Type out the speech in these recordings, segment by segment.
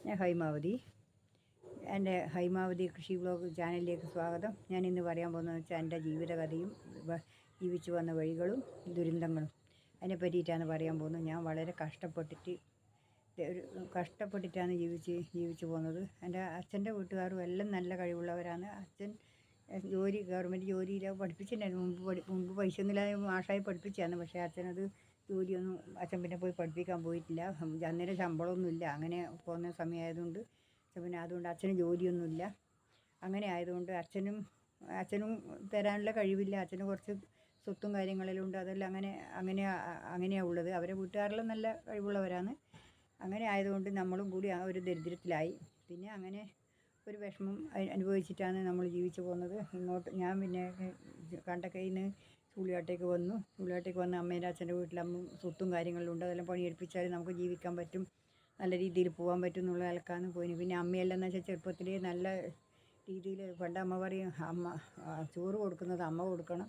ഞാൻ ഹൈമാവതി. എൻ്റെ ഹൈമാവതി കൃഷി വ്ലോഗ് ചാനലിലേക്ക് സ്വാഗതം. ഞാൻ ഇന്ന് പറയാൻ പോകുന്നതെന്ന് വെച്ചാൽ എൻ്റെ ജീവിതകഥയും ജീവിച്ചു വന്ന വഴികളും ദുരന്തങ്ങളും അതിനെ പറ്റിയിട്ടാണ് പറയാൻ പോകുന്നത്. ഞാൻ വളരെ കഷ്ടപ്പെട്ടിട്ടാണ് ജീവിച്ചു പോകുന്നത്. എൻ്റെ അച്ഛൻ്റെ വീട്ടുകാരും എല്ലാം നല്ല കഴിവുള്ളവരാണ്. അച്ഛൻ ഗവൺമെൻറ് ജോലിയില്ല, പഠിപ്പിച്ചിട്ടുണ്ടായിരുന്നു. മുമ്പ് പൈസ ഒന്നുമില്ലാതെ മാഷായി പഠിപ്പിച്ചതാണ്. പക്ഷേ അച്ഛനത് ജോലിയൊന്നും അച്ഛൻ പിന്നെ പോയി പഠിപ്പിക്കാൻ പോയിട്ടില്ല. അന്നേരം ശമ്പളമൊന്നുമില്ല. അങ്ങനെ പോകുന്ന സമയമായതുകൊണ്ട് പിന്നെ അതുകൊണ്ട് അച്ഛന് ജോലിയൊന്നുമില്ല. അങ്ങനെ ആയതുകൊണ്ട് അച്ഛനും തരാനുള്ള കഴിവില്ല. അച്ഛന് കുറച്ച് സ്വത്തും കാര്യങ്ങളെല്ലാം ഉണ്ട്. അതെല്ലാം അങ്ങനെയാണ് ഉള്ളത്. അവരെ വീട്ടുകാരെല്ലാം നല്ല കഴിവുള്ളവരാണ്. അങ്ങനെ ആയതുകൊണ്ട് നമ്മളും കൂടി ആ ഒരു ദരിദ്രത്തിലായി. പിന്നെ അങ്ങനെ ഒരു വിഷമം അനുഭവിച്ചിട്ടാണ് നമ്മൾ ജീവിച്ചു പോകുന്നത്. ഇങ്ങോട്ട് ഞാൻ പിന്നെ കണ്ടക്കയിൽ നിന്ന് ചൂളിയാട്ടേക്ക് വന്ന് അമ്മേൻ്റെ അച്ഛൻ്റെ വീട്ടിലമ്മ സ്വത്തും കാര്യങ്ങളിലും ഉണ്ട്. അതെല്ലാം പണിയെടുപ്പിച്ചാൽ നമുക്ക് ജീവിക്കാൻ പറ്റും, നല്ല രീതിയിൽ പോകാൻ പറ്റും എന്നുള്ള നിലക്കാണ് പോയിന്. പിന്നെ അമ്മയെല്ലാം എന്ന് വെച്ചാൽ ചെറുപ്പത്തിലേ നല്ല രീതിയിൽ പണ്ട് അമ്മ പറയും, ചോറ് കൊടുക്കുന്നത് അമ്മ കൊടുക്കണം,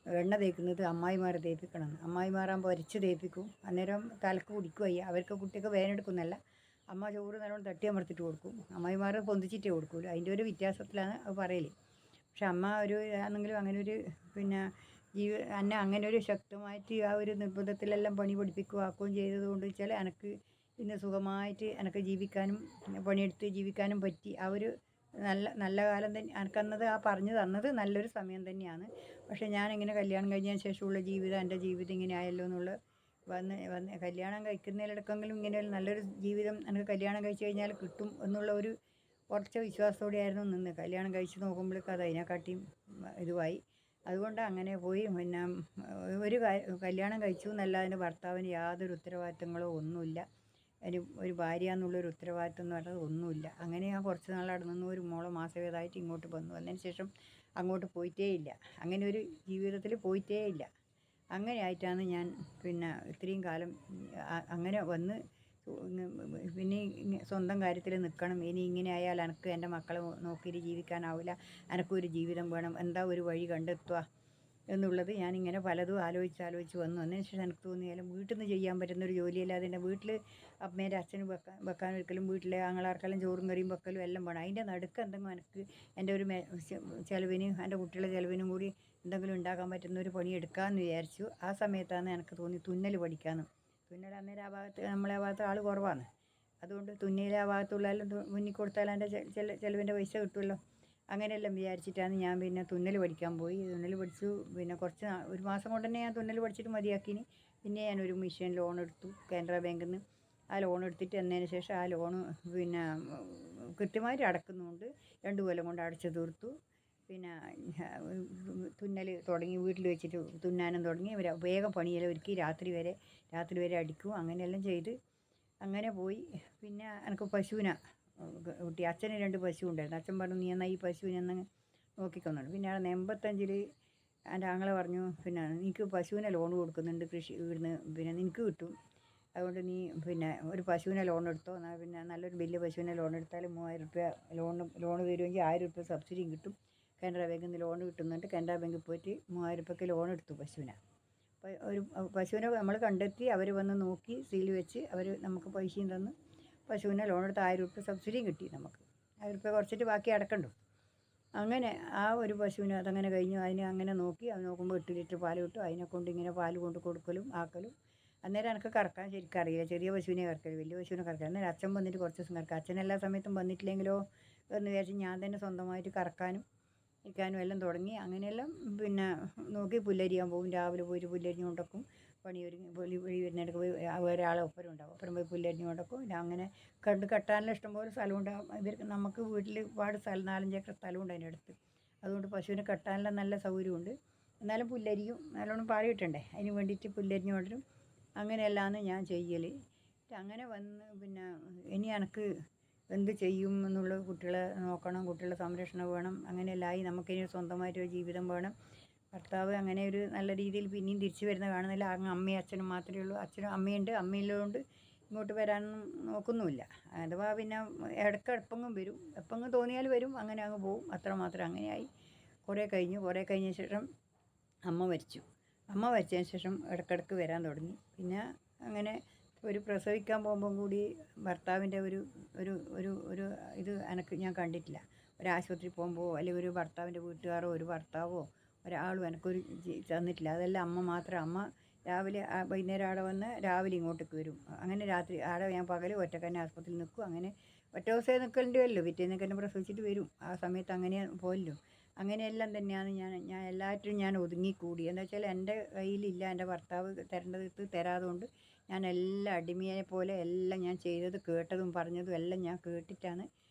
എണ്ണ തേക്കുന്നത് അമ്മായിമാരെ തേപ്പിക്കണം. അമ്മായിമാരാകുമ്പോൾ അരിച്ച് തേപ്പിക്കും, അന്നേരം തലക്ക് കുടിക്കുകയ്യ. അവർക്ക് കുട്ടിയൊക്കെ വേനെടുക്കുന്നല്ല. അമ്മ ചോറ് നല്ലോണം തട്ടിയമർത്തിട്ട് കൊടുക്കും, അമ്മായിമാർ പൊന്തിച്ചിട്ടേ കൊടുക്കുള്ളൂ. അതിൻ്റെ ഒരു വ്യത്യാസത്തിലാണ് അത് പറയൽ. പക്ഷെ അമ്മ ആണെങ്കിലും അങ്ങനെ ഒരു പിന്നെ എന്നെ അങ്ങനെ ഒരു ശക്തമായിട്ട് ആ ഒരു നിർബന്ധത്തിലെല്ലാം പണി ആക്കുകയും ചെയ്തതുകൊണ്ട് വെച്ചാൽ എനിക്ക് ഇന്ന് സുഖമായിട്ട് എനിക്ക് ജീവിക്കാനും പണിയെടുത്ത് ജീവിക്കാനും പറ്റി. ആ ഒരു നല്ല കാലം തന്നെ എനിക്കന്നത് പറഞ്ഞു തന്നത് നല്ലൊരു സമയം തന്നെയാണ്. പക്ഷേ ഞാനിങ്ങനെ കല്യാണം കഴിഞ്ഞതിന് ശേഷമുള്ള എൻ്റെ ജീവിതം ഇങ്ങനെ ആയല്ലോ എന്നുള്ള വന്ന് കല്യാണം കഴിക്കുന്നതിലടക്കെങ്കിലും ഇങ്ങനെ നല്ലൊരു ജീവിതം എനിക്ക് കല്യാണം കഴിച്ച് കഴിഞ്ഞാൽ കിട്ടും എന്നുള്ള ഒരു കുറച്ച് വിശ്വാസത്തോടെയായിരുന്നു നിന്ന്. കല്യാണം കഴിച്ച് നോക്കുമ്പോഴേക്കും അത് അതിനെക്കാട്ടിയും ഇതുമായി. അതുകൊണ്ട് അങ്ങനെ പോയി. പിന്നെ കല്യാണം കഴിച്ചു എന്നല്ല, അതിൻ്റെ ഭർത്താവിന് യാതൊരു ഉത്തരവാദിത്തങ്ങളോ ഒന്നുമില്ല. ഒരു ഭാര്യ എന്നുള്ളൊരു ഉത്തരവാദിത്തം എന്ന് പറയുന്നത് ഒന്നുമില്ല. അങ്ങനെ ഞാൻ കുറച്ച് നാൾ അവിടെ നിന്ന് ഒരു മോളെ മാസവേദമായിട്ട് ഇങ്ങോട്ട് വന്നതിന് ശേഷം അങ്ങോട്ട് പോയിട്ടേ ഇല്ല. അങ്ങനെ ഒരു ജീവിതത്തിൽ പോയിട്ടേ ഇല്ല. അങ്ങനെ ആയിട്ടാണ് ഞാൻ പിന്നെ ഇത്രയും കാലം അങ്ങനെ വന്ന് പിന്നെ സ്വന്തം കാര്യത്തിൽ നിൽക്കണം. ഇനി ഇങ്ങനെ ആയാൽ എനിക്ക് എൻ്റെ മക്കളെ നോക്കിയിട്ട് ജീവിക്കാനാവില്ല, എനിക്കൊരു ജീവിതം വേണം, എന്താ ഒരു വഴി കണ്ടെത്തുക എന്നുള്ളത് ഞാനിങ്ങനെ പലതും ആലോചിച്ച് വന്നതിന് ശേഷം എനിക്ക് തോന്നിയാലും വീട്ടിൽ നിന്ന് ചെയ്യാൻ പറ്റുന്നൊരു ജോലിയല്ലാതെ എൻ്റെ വീട്ടിൽ അമ്മേൻ്റെ അച്ഛനും വെക്കാൻ ഒരിക്കലും വീട്ടിലെ ആങ്ങളാർക്കെല്ലാം ചോറും കറിയും വെക്കലും എല്ലാം വേണം. അതിൻ്റെ നടുക്ക് എന്തെങ്കിലും എനിക്ക് എൻ്റെ ഒരു ചിലവിന് എൻ്റെ കുട്ടികളുടെ ചിലവിനും കൂടി എന്തെങ്കിലും ഉണ്ടാക്കാൻ പറ്റുന്ന ഒരു പണി എടുക്കാമെന്ന് വിചാരിച്ചു. ആ സമയത്താണ് എനിക്ക് തോന്നി തുന്നൽ പഠിക്കാമെന്ന്. തുന്നൽ അന്നേരം ആ ഭാഗത്ത് നമ്മളെ ഭാഗത്ത് ആൾ കുറവാണ്. അതുകൊണ്ട് തുന്നൽ ആ ഭാഗത്തുള്ളതെല്ലാം മുന്നിൽ കൊടുത്താൽ എൻ്റെ ചിലവിൻ്റെ പൈസ കിട്ടുമല്ലോ. അങ്ങനെയെല്ലാം വിചാരിച്ചിട്ടാണ് ഞാൻ പിന്നെ തുന്നൽ പഠിക്കാൻ പോയി. തുന്നൽ പഠിച്ചു. പിന്നെ ഒരു മാസം കൊണ്ട് തന്നെ ഞാൻ തുന്നൽ പഠിച്ചിട്ട് മതിയാക്കിന്. പിന്നെ ഞാനൊരു മെഷീൻ ലോൺ എടുത്തു കാനറ ബാങ്കിൽ നിന്ന്. ആ ലോൺ എടുത്തിട്ട് എന്നതിന് ശേഷം ആ ലോണ് പിന്നെ കൃത്യമായിട്ട് അടക്കുന്നുണ്ട്. 2 കൊല്ലം കൊണ്ട് അടച്ചു തീർത്തു. പിന്നെ തുന്നൽ തുടങ്ങി, വീട്ടിൽ വെച്ചിട്ട് തുന്നാനും തുടങ്ങി. വേഗം പണിയെല്ലാം ഒരുക്കി രാത്രി വരെ അടിക്കും. അങ്ങനെയെല്ലാം ചെയ്ത് അങ്ങനെ പോയി. പിന്നെ എനിക്ക് പശുവിനെ കുട്ടി, അച്ഛന് 2 പശു ഉണ്ടായിരുന്നു. അച്ഛൻ പറഞ്ഞു, നീ എന്നാൽ ഈ പശുവിനെ ഒന്ന് നോക്കിക്കൊന്നുണ്ട്. പിന്നെ അവിടെ 85 എൻ്റെ ആങ്ങളെ പറഞ്ഞു, പിന്നെ നിനക്ക് പശുവിനെ ലോൺ കൊടുക്കുന്നുണ്ട് കൃഷി ഇവിടുന്ന്, പിന്നെ നിനക്ക് കിട്ടും. അതുകൊണ്ട് നീ പിന്നെ ഒരു പശുവിനെ ലോൺ എടുത്തോ. എന്നാൽ പിന്നെ നല്ലൊരു വലിയ പശുവിനെ ലോൺ എടുത്താൽ 3000 രൂപ ലോൺ തരുമെങ്കിൽ 1000 രൂപ സബ്സിഡിയും കിട്ടും. കാനറ ബാങ്കിൽ നിന്ന് ലോൺ കിട്ടുന്നുണ്ട്. കാനറ ബാങ്കിൽ പോയിട്ട് 3000 രൂപയ്ക്ക് ലോൺ എടുത്തു പശുവിനെ. ഒരു പശുവിനെ നമ്മൾ കണ്ടെത്തി, അവർ വന്ന് നോക്കി സീൽ വെച്ച് അവർ നമുക്ക് പൈസയും തന്ന് പശുവിനെ ലോൺ എടുത്ത് 1000 രൂപ സബ്സിഡിയും കിട്ടി. നമുക്ക് 1000 രൂപ കുറച്ചിട്ട് ബാക്കി അടക്കണ്ടു. അങ്ങനെ ആ ഒരു പശുവിനെ അതങ്ങനെ കഴിഞ്ഞു. അതിനെ അങ്ങനെ നോക്കി, അത് നോക്കുമ്പോൾ 8 ലിറ്റർ പാൽ കിട്ടും. അതിനെക്കൊണ്ട് ഇങ്ങനെ പാൽ കൊണ്ട് കൊടുക്കലും ആക്കലും. അന്നേരം എനിക്ക് കറക്കാൻ ശരിക്കും അറിയില്ല. ചെറിയ പശുവിനെ കറക്കൽ, വലിയ പശുവിനെ കറക്കാൻ. അന്നേരം അച്ഛൻ വന്നിട്ട് കുറച്ച് ദിവസം കറക്കാം. അച്ഛൻ എല്ലാ സമയത്തും വന്നിട്ടില്ലെങ്കിലോ എന്ന് വിചാരിച്ച് ഞാൻ തന്നെ സ്വന്തമായിട്ട് കറക്കാനും ഇരിക്കാനും എല്ലാം തുടങ്ങി. അങ്ങനെയെല്ലാം പിന്നെ നോക്കി പുല്ലരിയാൻ പോകും. രാവിലെ പോയിട്ട് പുല്ലരിഞ്ഞ് കൊണ്ടക്കും. പണി വരുന്നിടക്ക് പോയി വേറെ ആളെ ഒപ്പരം ഉണ്ടാവും. ഒപ്പരം പോയി പുല്ലരിഞ്ഞ് കൊണ്ടക്കും. അങ്ങനെ കെട്ടാനുള്ള ഇഷ്ടംപോലെ സ്ഥലമുണ്ടാകും. ഇവർക്ക് നമുക്ക് വീട്ടിൽ ഒരുപാട് സ്ഥലം, 4-5 ഏക്കർ സ്ഥലമുണ്ട് അതിൻ്റെ അടുത്ത്. അതുകൊണ്ട് പശുവിനെ കെട്ടാനുള്ള നല്ല സൗകര്യമുണ്ട്. എന്നാലും പുല്ലരിയും നല്ലോണം പാൽ കിട്ടണ്ടേ, അതിന് വേണ്ടിയിട്ട് പുല്ലരിഞ്ഞ് കൊണ്ടരും. അങ്ങനെയെല്ലാമാണ് ഞാൻ ചെയ്യൽ. അങ്ങനെ വന്ന് പിന്നെ ഇനി എനിക്ക് എന്ത് ചെയ്യും എന്നുള്ള, കുട്ടികളെ നോക്കണം, കുട്ടികളുടെ സംരക്ഷണം വേണം. അങ്ങനെയെല്ലാമായി നമുക്കിനി സ്വന്തമായിട്ടൊരു ജീവിതം വേണം. ഭർത്താവ് അങ്ങനെ ഒരു നല്ല രീതിയിൽ പിന്നെയും തിരിച്ചു വരുന്ന കാണുന്നില്ല. അങ്ങ് അമ്മയും അച്ഛനും മാത്രമേ ഉള്ളൂ. അച്ഛനും അമ്മയുണ്ട്. അമ്മയുള്ളതുകൊണ്ട് ഇങ്ങോട്ട് വരാനൊന്നും നോക്കുന്നുമില്ല. അഥവാ പിന്നെ ഇടയ്ക്ക് എപ്പോഴെങ്കിലും വരും, എപ്പോഴെങ്കിലും തോന്നിയാൽ വരും. അങ്ങനെ അങ്ങ് പോവും, അത്രമാത്രം. അങ്ങനെയായി. കുറേ കഴിഞ്ഞ ശേഷം അമ്മ മരിച്ചതിന് ശേഷം ഇടയ്ക്കിടയ്ക്ക് വരാൻ തുടങ്ങി. പിന്നെ അങ്ങനെ ഒരു പ്രസവിക്കാൻ പോകുമ്പം കൂടി ഭർത്താവിൻ്റെ ഒരു ഒരു ഒരു ഒരു ഇത് എനിക്ക് ഞാൻ കണ്ടിട്ടില്ല. ഒരാശുപത്രി പോകുമ്പോൾ അല്ലെങ്കിൽ ഒരു ഭർത്താവിൻ്റെ വീട്ടുകാരോ ഒരു ഭർത്താവോ ഒരാളും എനിക്കൊരു തന്നിട്ടില്ല. അതെല്ലാം അമ്മ മാത്രം. അമ്മ രാവിലെ വൈകുന്നേരം ആടെ വന്ന് രാവിലെ ഇങ്ങോട്ടേക്ക് വരും. അങ്ങനെ രാത്രി ആടെ ഞാൻ പകൽ ഒറ്റക്കന്നെ ആശുപത്രിയിൽ നിൽക്കും. അങ്ങനെ ഒറ്റ ദിവസമേ നിൽക്കേണ്ടിയല്ലോ, പിറ്റേന്നൊക്കെ തന്നെ പ്രസവിച്ചിട്ട് വരും. ആ സമയത്ത് അങ്ങനെ പോയല്ലോ. അങ്ങനെയെല്ലാം തന്നെയാണ് ഞാൻ എല്ലാറ്റിനും ഞാൻ ഒതുങ്ങിക്കൂടി. എന്താ വെച്ചാൽ എൻ്റെ കയ്യിലില്ല, എൻ്റെ ഭർത്താവ് തരേണ്ടത് തരാതുകൊണ്ട് ഞാൻ എല്ലാം അടിമയെ പോലെ എല്ലാം ഞാൻ ചെയ്തത് കേട്ടതും പറഞ്ഞതും എല്ലാം ഞാൻ കേട്ടിട്ടാണ്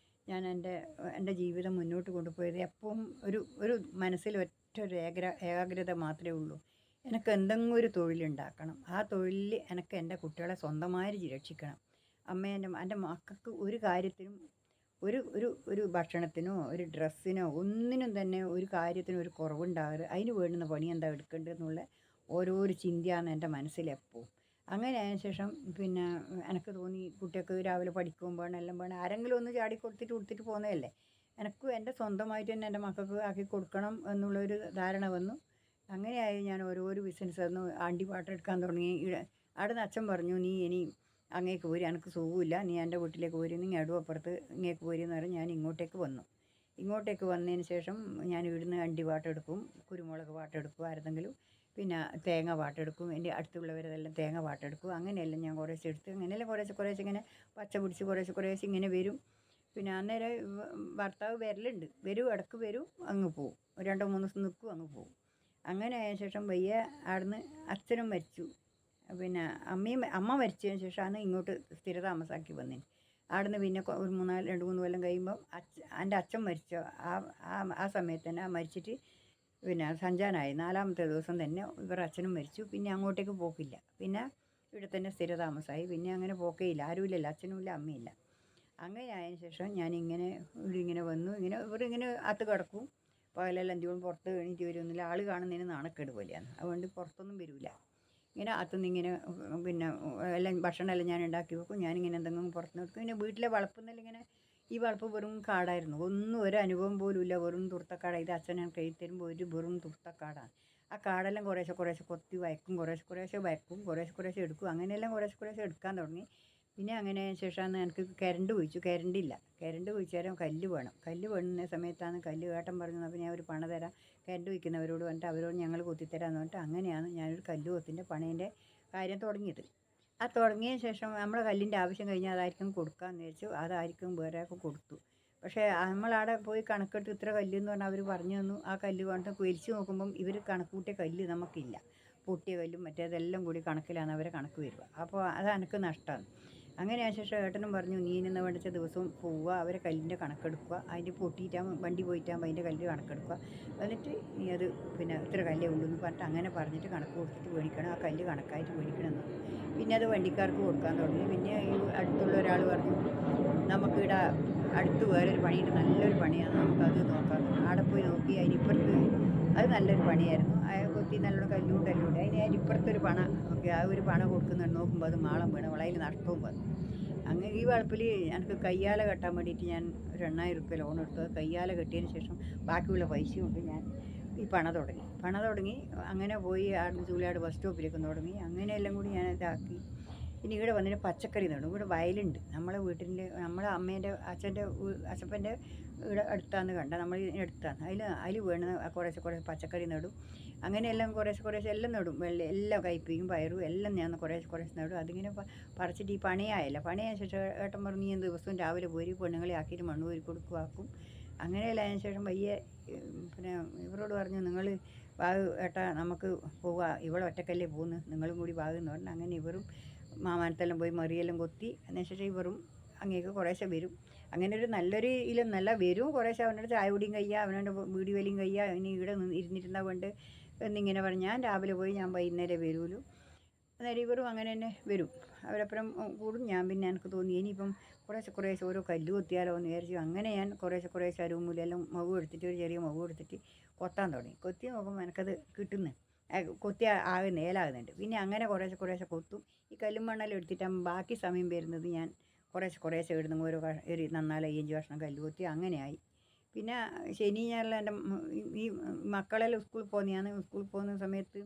ഞാൻ എൻ്റെ ജീവിതം മുന്നോട്ട് കൊണ്ടുപോയത്. എപ്പോഴും ഒരു ഒരു മനസ്സിൽ ഒറ്റ ഒരു ഏകാഗ്രത മാത്രമേ ഉള്ളൂ. എനിക്ക് എന്തെങ്കിലും ഒരു തൊഴിലുണ്ടാക്കണം. ആ തൊഴിലിൽ എനിക്ക് എൻ്റെ കുട്ടികളെ സ്വന്തമായി രക്ഷിക്കണം. എൻ്റെ മക്കൾക്ക് ഒരു കാര്യത്തിനും ഒരു ഒരു ഒരു ഭക്ഷണത്തിനോ ഒരു ഡ്രസ്സിനോ ഒന്നിനും തന്നെ ഒരു കാര്യത്തിനും ഒരു കുറവുണ്ടാകരുത്. അതിന് വേണ്ടുന്ന പണി എന്താ എടുക്കേണ്ടതെന്നുള്ള ഓരോരോ ചിന്തയാണ് എൻ്റെ മനസ്സിലെപ്പോഴും. അങ്ങനെ ആയതിനു ശേഷം പിന്നെ എനിക്ക് തോന്നി കുട്ടികൾക്ക് രാവിലെ പഠിക്കും വേണം എല്ലാം വേണം, ആരെങ്കിലും ഒന്ന് ചാടി കൊടുത്തിട്ട് പോകുന്നതല്ലേ. എനിക്കും എൻ്റെ സ്വന്തമായിട്ട് തന്നെ എൻ്റെ മക്കൾക്ക് ആക്കി കൊടുക്കണം എന്നുള്ളൊരു ധാരണ വന്നു. അങ്ങനെയായി ഞാൻ ഓരോരോ ബിസിനസ് ആയിരുന്നു. ആണ്ടി പാട്ടം എടുക്കാൻ തുടങ്ങി. അവിടെ നിന്ന് അച്ഛൻ പറഞ്ഞു, നീ ഇനി അങ്ങേക്ക് പോരി, എനിക്ക് സുഖമില്ല, നീ എൻ്റെ വീട്ടിലേക്ക് പോരി, നീ അടുപ്പുറത്ത് ഇങ്ങേക്ക് പോരി എന്ന് പറഞ്ഞ് ഞാൻ ഇങ്ങോട്ടേക്ക് വന്നു. ഇങ്ങോട്ടേക്ക് വന്നതിന് ശേഷം ഞാൻ ഇവിടുന്ന് അണ്ടി പാട്ടെടുക്കും, കുരുമുളക് പാട്ടെടുക്കും, ആരെങ്കിലും പിന്നെ തേങ്ങ പാട്ടെടുക്കും, എൻ്റെ അടുത്തുള്ളവരെല്ലാം തേങ്ങ പാട്ടെടുക്കും. അങ്ങനെയെല്ലാം ഞാൻ കുറേശ്ശെ എടുത്ത് അങ്ങനെയെല്ലാം കുറേശ്ശെ ഇങ്ങനെ പച്ച പിടിച്ച് കുറേശ്ശെ ഇങ്ങനെ വരും. പിന്നെ അന്നേരം ഭർത്താവ് വരും, ഇടക്ക് വരും, അങ്ങ് പോവും, 2-3 ദിവസം നിൽക്കും, അങ്ങ് പോവും. അങ്ങനെ ആയ ശേഷം വയ്യ അവിടുന്ന് അച്ഛനും മരിച്ചു. പിന്നെ അമ്മ മരിച്ചതിന് ശേഷമാണ് ഇങ്ങോട്ട് സ്ഥിരതാമസാക്കി വന്നത്. അവിടുന്ന് പിന്നെ ഒരു 2-3 കൊല്ലം കഴിയുമ്പം എൻ്റെ അച്ഛൻ മരിച്ച ആ സമയത്ത് തന്നെ മരിച്ചിട്ട് പിന്നെ സഞ്ചാനായി 4-ാമത്തെ ദിവസം തന്നെ ഇവർ അച്ഛനും മരിച്ചു. പിന്നെ അങ്ങോട്ടേക്ക് പോക്കില്ല. പിന്നെ ഇവിടെ തന്നെ സ്ഥിരതാമസമായി. പിന്നെ അങ്ങനെ പോക്കേയില്ല, ആരുമില്ലല്ലോ, അച്ഛനുമില്ല അമ്മയില്ല. അങ്ങനെ ആയതിനു ശേഷം ഞാനിങ്ങനെ ഇങ്ങനെ വന്നു. ഇവരിങ്ങനെ അകത്ത് കിടക്കും. പകലെല്ലാം എന്തുകൊണ്ട് പുറത്ത് എണീറ്റ് വരുന്നില്ല. ആൾ കാണുന്നതിന് നാണക്കേട് പോലെയാണ്. അതുകൊണ്ട് പുറത്തൊന്നും വരില്ല. ഇങ്ങനെ അകത്തുനിന്ന് ഇങ്ങനെ പിന്നെ എല്ലാം ഭക്ഷണമെല്ലാം ഞാൻ ഉണ്ടാക്കി വെക്കും. ഞാനിങ്ങനെ എന്തെങ്കിലും പുറത്തുനിന്ന് എടുക്കും. പിന്നെ വീട്ടിലെ വളപ്പെന്നെല്ലാം ഇങ്ങനെ ഈ വളപ്പ് വെറും കാടായിരുന്നു. ഒന്നും ഒരു അനുഭവം പോലും ഇല്ല, വെറും തുർത്തക്കാടാണ്. ഇത് അച്ഛൻ ഞാൻ കയ്യിൽ തരുമ്പോൾ ഒരു വെറും തുർത്തക്കാടാണ്. ആ കാടെല്ലാം കുറേശ്ശെ കൊത്തി വയ്ക്കും, കുറേശ്ശെ വയ്ക്കും, കുറേശ്ശെ എടുക്കും. അങ്ങനെയെല്ലാം കുറേശ്ശെ എടുക്കാൻ തുടങ്ങി. പിന്നെ അങ്ങനെ ശേഷമാണ് എനിക്ക് കരണ്ട് കുഴിച്ചു. കരണ്ട് കുഴിച്ചാലും കല്ല് വേണം. കല്ല് വേണ്ടുന്ന സമയത്താണ് കല്ല് ഏട്ടൻ പറഞ്ഞു, അപ്പോൾ ഞാൻ ഒരു പണ തരാം കരണ്ട് വയ്ക്കുന്നവരോട് പറഞ്ഞിട്ട് അവരോട് ഞങ്ങൾ കൊത്തിത്തരാമെന്ന് പറഞ്ഞിട്ട് അങ്ങനെയാണ് ഞാനൊരു കല്ല് കൊത്തിൻ്റെ പണീൻ്റെ കാര്യം തുടങ്ങിയത്. ആ തുടങ്ങിയതിന് ശേഷം നമ്മളെ കല്ലിൻ്റെ ആവശ്യം കഴിഞ്ഞാൽ അതായിരിക്കും കൊടുക്കാമെന്ന് വിചാരിച്ചു. അതായിരിക്കും വേറെ ആൾക്ക് കൊടുത്തു. പക്ഷേ നമ്മളവിടെ പോയി കണക്കെട്ട് ഇത്ര കല്ലെന്ന് പറഞ്ഞാൽ അവർ പറഞ്ഞു തന്നു. ആ കല്ല് വേണ്ട വലിച്ചു നോക്കുമ്പം ഇവർ കണക്ക് കൂട്ടിയ കല്ല് നമുക്കില്ല. പൊട്ടിയ കല്ലും മറ്റേതെല്ലാം കൂടി കണക്കിലാണ് അവരെ കണക്ക് വരിക. അപ്പോൾ അത് എനിക്ക് നഷ്ടമാണ്. അങ്ങനെ ആ ശേഷം ഏട്ടനും പറഞ്ഞു, നീ ഇന്ന് വേണ്ടിച്ച ദിവസവും പോവുക, അവരെ കല്ലിൻ്റെ കണക്കെടുക്കുക, അതിൻ്റെ പൊട്ടിയിട്ടാകുമ്പോൾ വണ്ടി പോയിട്ടാകുമ്പോൾ അതിൻ്റെ കല്ല് കണക്കെടുക്കുക, എന്നിട്ട് നീ അത് പിന്നെ ഇത്ര കല്ലേ ഉള്ളൂ എന്ന് പറഞ്ഞിട്ട് അങ്ങനെ പറഞ്ഞിട്ട് കണക്ക് കൊടുത്തിട്ട് മേടിക്കണം. ആ കല്ല് കണക്കായിട്ട് മേടിക്കണമെന്ന്. പിന്നെ അത് വണ്ടിക്കാർക്ക് കൊടുക്കാൻ തുടങ്ങി. പിന്നെ ഈ അടുത്തുള്ള ഒരാൾ പറഞ്ഞു, നമുക്കിവിടെ അടുത്ത് വേറൊരു പണിയുണ്ട്, നല്ലൊരു പണിയാണ്, നമുക്കത് നോക്കാം. അവിടെ പോയി നോക്കി അതിനിപ്പുറത്ത് അത് നല്ലൊരു പണിയായിരുന്നു. അയാൾ കൊത്തി നല്ലോണം കല്ലുകൊണ്ട് അതിനിപ്പുറത്തൊരു പണ നോക്കി, ആ ഒരു പണ കൊടുക്കുന്നുണ്ട്. നോക്കുമ്പോൾ അത് മാളം വീണ് വളയിൽ നഷ്ടവും വന്നു. അങ്ങനെ ഈ വളപ്പിൽ എനിക്ക് കയ്യാല കെട്ടാൻ വേണ്ടിയിട്ട് ഞാൻ ഒരു 8,000 റുപ്യ ലോൺ എടുത്തു. അത് കയ്യാല കെട്ടിയതിന് ശേഷം ബാക്കിയുള്ള പൈസ കൊണ്ട് ഞാൻ ഈ പണ തുടങ്ങി. അങ്ങനെ പോയി ചൂലാട് ബസ് സ്റ്റോപ്പിലേക്ക് തുടങ്ങി. അങ്ങനെയെല്ലാം കൂടി ഞാൻ ഇതാക്കി. പിന്നെ ഇവിടെ വന്നിട്ട് പച്ചക്കറി നടും. ഇവിടെ വയലുണ്ട്. നമ്മളെ വീട്ടിൻ്റെ നമ്മളെ അച്ഛപ്പൻ്റെ ഇവിടെ അടുത്താന്ന് കണ്ട, നമ്മൾ അടുത്താണ്. അതിൽ വേണ കുറേശ്ശെ പച്ചക്കറി നടും. അങ്ങനെയെല്ലാം കുറേശ്ശെ എല്ലാം നടും. എല്ലാം കയ്പയും പയറും എല്ലാം ഞാൻ കുറേശ്ശെ നടും. അതിങ്ങനെ പറിച്ചിട്ട് ഈ പണിയായ ശേഷം ഏട്ടൻ പറഞ്ഞു, നീ ദിവസവും രാവിലെ പോയി പെണ്ണുങ്ങളെ ആക്കിയിട്ട് മണ്ണ് കോരി കൊടുക്കുവാക്കും. അങ്ങനെയല്ല. അതിന് ശേഷം പിന്നെ ഇവരോട് പറഞ്ഞു, നിങ്ങൾ ഏട്ടാ നമുക്ക് പോവുക, ഇവിടെ ഒറ്റക്കല്ലേ പോകുന്നു, നിങ്ങളും കൂടി എന്ന് പറഞ്ഞു. അങ്ങനെ ഇവരും മാമാനത്തെല്ലാം പോയി മറിയെല്ലാം കൊത്തി. അതിനുശേഷം ഇവരും അങ്ങേക്ക് കുറേശ്ശെ വരും. അങ്ങനെ ഒരു നല്ലൊരു നല്ല വരും. കുറേശ്ശെ അവനോട് ചായ കുടിയും കഴിയുക, അവനോട് വീടി വലിയും കഴിയുക, ഇനി ഇവിടെ ഇരുന്നിരുന്നാൽ വേണ്ട എന്നിങ്ങനെ പറഞ്ഞ് ഞാൻ രാവിലെ പോയി ഞാൻ വൈകുന്നേരം വരുമല്ലോ. അന്നേരം ഇവരും അങ്ങനെ തന്നെ വരും. അവരപ്പുറം കൂടും. ഞാൻ പിന്നെ എനിക്ക് തോന്നി ഇനിയിപ്പം കുറേശ്ശെ ഓരോ കല്ല് കൊത്തിയാലോ എന്ന് വിചാരിച്ചു. അങ്ങനെ ഞാൻ കുറേശ്ശെ അരുമൂലെല്ലാം മവ് എടുത്തിട്ട് ഒരു ചെറിയ മവ് എടുത്തിട്ട് കൊത്താൻ തുടങ്ങി. കൊത്തി നോക്കുമ്പോൾ എനിക്കത് കിട്ടുന്നു, കൊത്തി ആകെ നേലാകുന്നുണ്ട്. പിന്നെ അങ്ങനെ കുറേശ്ശെ കൊത്തും. ഈ കല്ലും മണ്ണെല്ലാം എടുത്തിട്ടാകുമ്പോൾ ബാക്കി സമയം വരുന്നത് ഞാൻ കുറേശ്ശെ ഇടുന്ന ഓരോ നന്നാല 5 കഷ്ണം കല്ല് കൊത്തി. അങ്ങനെയായി. പിന്നെ ശനി ഞായറിൽ എൻ്റെ ഈ മക്കളെല്ലാം സ്കൂളിൽ പോകുന്ന സമയത്ത്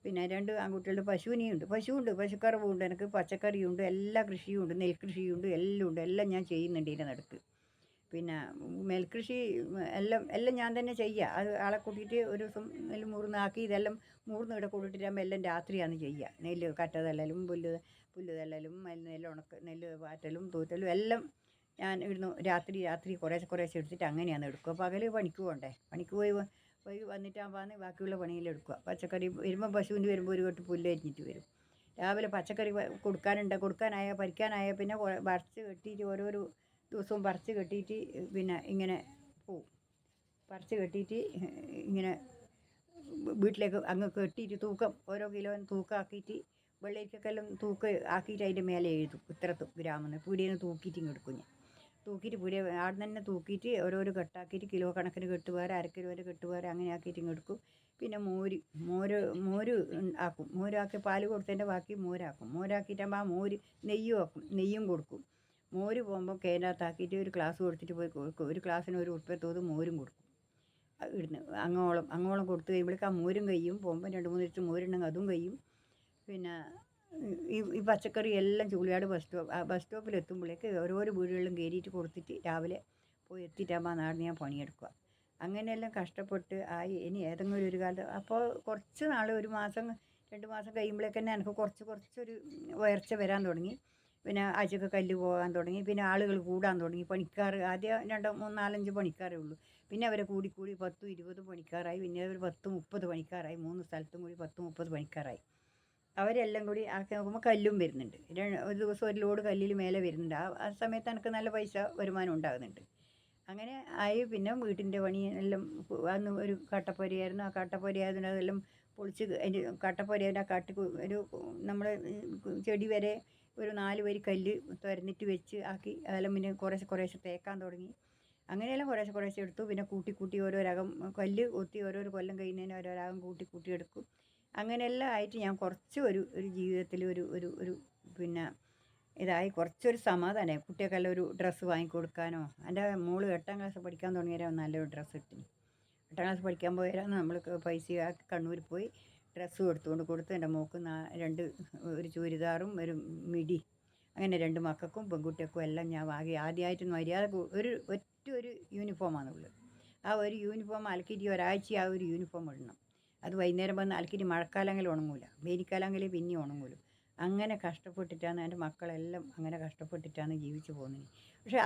പിന്നെ 2 ആൺകുട്ടികളുടെ പശുവിനെയുണ്ട്. പശുവുണ്ട്, പശുക്കറവുണ്ട്, എനിക്ക് പച്ചക്കറിയുണ്ട്, എല്ലാ കൃഷിയുണ്ട്, നെൽകൃഷിയുണ്ട്, എല്ലാം ഉണ്ട്. എല്ലാം ഞാൻ ചെയ്യുന്നുണ്ട് ഇതിൻ്റെ നടുക്ക്. പിന്നെ നെൽകൃഷി എല്ലാം എല്ലാം ഞാൻ തന്നെ ചെയ്യുക. അത് ആളെ കൂട്ടിയിട്ട് ഒരു ദിവസം നെല്ല് മൂർന്നാക്കി ഇതെല്ലാം മൂർന്ന് ഇവിടെ കൊണ്ടിട്ടിട്ടാകുമ്പോൾ എല്ലാം രാത്രിയാണ് ചെയ്യുക. നെല്ല് കറ്റ തല്ലലും പുല്ല് തല്ലലും നെല്ല് നെല്ല് പാറ്റലും തൂറ്റലും എല്ലാം ഞാൻ ഇവിടുന്ന് രാത്രി രാത്രി കുറേശ്ശെ എടുത്തിട്ട് അങ്ങനെയാണ് എടുക്കുക. പകൽ പണിക്ക് പോകണ്ടേ, പണിക്ക് പോയി വന്നിട്ടാകുമ്പോൾ ബാക്കിയുള്ള പണിയിലെടുക്കുക. പച്ചക്കറി വരുമ്പോൾ പശുവിൻ്റെ വരുമ്പോൾ ഒരു കെട്ട് പുല്ല് അരിഞ്ഞിട്ട് വരും. രാവിലെ പച്ചക്കറി പറിക്കാനായ പിന്നെ പറിച്ച് കെട്ടിയിട്ട് ഓരോരോ ദിവസവും പറിച്ച് കെട്ടിയിട്ട് പിന്നെ ഇങ്ങനെ പോവും. പറിച്ച് കെട്ടിയിട്ട് ഇങ്ങനെ വീട്ടിലേക്ക് അങ്ങ് കെട്ടിയിട്ട് ഓരോ കിലോ തൂക്കമാക്കിയിട്ട് വെള്ളരിക്കൊക്കെല്ലാം ആക്കിയിട്ട് അതിൻ്റെ മേലെ എഴുതും ഇത്ര ഗ്രാമെന്ന്. പീടികയിൽ നിന്ന് തൂക്കിയിട്ട് ഇങ്ങ് എടുക്കും ഞാൻ. തൂക്കിയിട്ട് അവിടെ തന്നെ തൂക്കിയിട്ട് ഓരോരോ കെട്ടാക്കിയിട്ട് കിലോ കണക്കിന് കെട്ട് വേറെ, അരക്കിലോ വരെ കെട്ട് വേറെ, അങ്ങനെ ആക്കിയിട്ട് ഇങ്ങ് എടുക്കും. പിന്നെ മോര് ആക്കും. മോരാക്കി പാല് കൊടുത്തതിൻ്റെ ബാക്കി മോരാക്കും. മോരാക്കിയിട്ടാകുമ്പോൾ ആ നെയ്യും ആക്കും, നെയ്യും കൊടുക്കും. മോര് പോകുമ്പോൾ കേനകത്താക്കിയിട്ട് ഒരു ഗ്ലാസ് കൊടുത്തിട്ട് പോയി കൊടുക്കും. ഒരു ഗ്ലാസ്സിന് 1 ഉറുപ്പ്യ തോതും മോരും കൊടുക്കും. ഇടുന്ന് അങ്ങോളം കൊടുത്തു കഴിയുമ്പോഴേക്കും ആ മോരും കഴിയും. പോകുമ്പോൾ 2-3 ലിറ്റർ മോരുണ്ടെങ്കിൽ അതും കഴിയും. പിന്നെ ഈ പച്ചക്കറി എല്ലാം ചൂളിയാട് ബസ് സ്റ്റോപ്പിലെത്തുമ്പോഴേക്ക് ഓരോരോ വീടുകളിലും കയറിയിട്ട് കൊടുത്തിട്ട് രാവിലെ പോയി എത്തിയിട്ടാകുമ്പോൾ നാടിന് ഞാൻ പണിയെടുക്കുക. അങ്ങനെയെല്ലാം കഷ്ടപ്പെട്ട് ആയി. ഇനി ഏതെങ്കിലും ഒരു കാലത്ത് അപ്പോൾ കുറച്ച് നാൾ 1 മാസം 2 മാസം കഴിയുമ്പോഴേക്ക് തന്നെ എനിക്ക് കുറച്ചൊരു ഉയർച്ച വരാൻ തുടങ്ങി. പിന്നെ ആഴ്ചക്ക് കല്ല് പോകാൻ തുടങ്ങി. പിന്നെ ആളുകൾ കൂടാൻ തുടങ്ങി. പണിക്കാർ ആദ്യം 2, 3, 4, 5 പണിക്കാരേ ഉള്ളൂ. പിന്നെ അവരെ കൂടി 10, 20 പണിക്കാരായി. പിന്നെ ഒരു 10, 30 പണിക്കാരായി. 3 സ്ഥലത്തും കൂടി 10, 30 പണിക്കാരായി. അവരെല്ലാം കൂടി ആക്കി നോക്കുമ്പോൾ കല്ലും വരുന്നുണ്ട്. ഒരു ദിവസം ഒരു ലോഡ് കല്ലിൽ മേലെ വരുന്നുണ്ട്. ആ സമയത്ത് എനിക്ക് നല്ല പൈസ വരുമാനം ഉണ്ടാകുന്നുണ്ട്. അങ്ങനെ ആയി. പിന്നെ വീട്ടിൻ്റെ പണി എല്ലാം അന്ന് ഒരു കട്ടപ്പുരയായിരുന്നു. ആ കട്ടപ്പുരയായതിന് അതെല്ലാം പൊളിച്ച് അതിൻ്റെ കട്ടപ്പുരയുടെ ഒരു നമ്മുടെ ചെടി വരെ ഒരു 4 വരി കല്ല് തുരന്നിട്ട് വെച്ച് ആക്കി. അതെല്ലാം പിന്നെ കുറേശ്ശെ തേക്കാൻ തുടങ്ങി. അങ്ങനെയെല്ലാം കുറേശ്ശെ എടുത്തു. പിന്നെ കൂട്ടി ഓരോരകം കല്ല് കൊത്തി ഓരോരോ കൊല്ലം കഴിയുന്നതിന് ഓരോരകം കൂട്ടി എടുക്കും. അങ്ങനെയെല്ലാം ആയിട്ട് ഞാൻ കുറച്ച് ഒരു ജീവിതത്തിൽ ഒരു പിന്നെ ഇതായി കുറച്ചൊരു സമാധാനമായി. കുട്ടികൾക്കെല്ലാം ഒരു ഡ്രസ്സ് വാങ്ങിക്കൊടുക്കാനോ. എൻ്റെ മോള് 8ാം ക്ലാസ് പഠിക്കാൻ തുടങ്ങിയാൽ നല്ലൊരു ഡ്രസ്സ് കിട്ടി. 8ാം ക്ലാസ് പഠിക്കാൻ പോയാൽ നമ്മൾ പൈസ കണ്ണൂർ പോയി ഡ്രസ്സ് കൊടുത്ത് എൻ്റെ മോൾക്ക് 2 ഒരു ചുരിദാറും ഒരു മിഡി, അങ്ങനെ 2 മക്കൾക്കും പെൺകുട്ടികൾക്കും എല്ലാം ഞാൻ വാങ്ങി. ആദ്യമായിട്ട് മര്യാദ ഒരു യൂണിഫോമാണുള്ളത്. ആ ഒരു യൂണിഫോം അലക്കിയിട്ട് ഒരാഴ്ച ആ ഒരു യൂണിഫോം ഇടണം. അത് വൈകുന്നേരം വന്ന് അലക്കിയിട്ട് മഴക്കാലമെങ്കിലും ഉണങ്ങില്ല, വേനൽക്കാലമെങ്കിലും പിന്നെ ഉണങ്ങുമല്ലോ. അങ്ങനെ കഷ്ടപ്പെട്ടിട്ടാണ് എൻ്റെ മക്കളെല്ലാം അങ്ങനെ കഷ്ടപ്പെട്ടിട്ടാണ് ജീവിച്ചു പോകുന്നത്. പക്ഷേ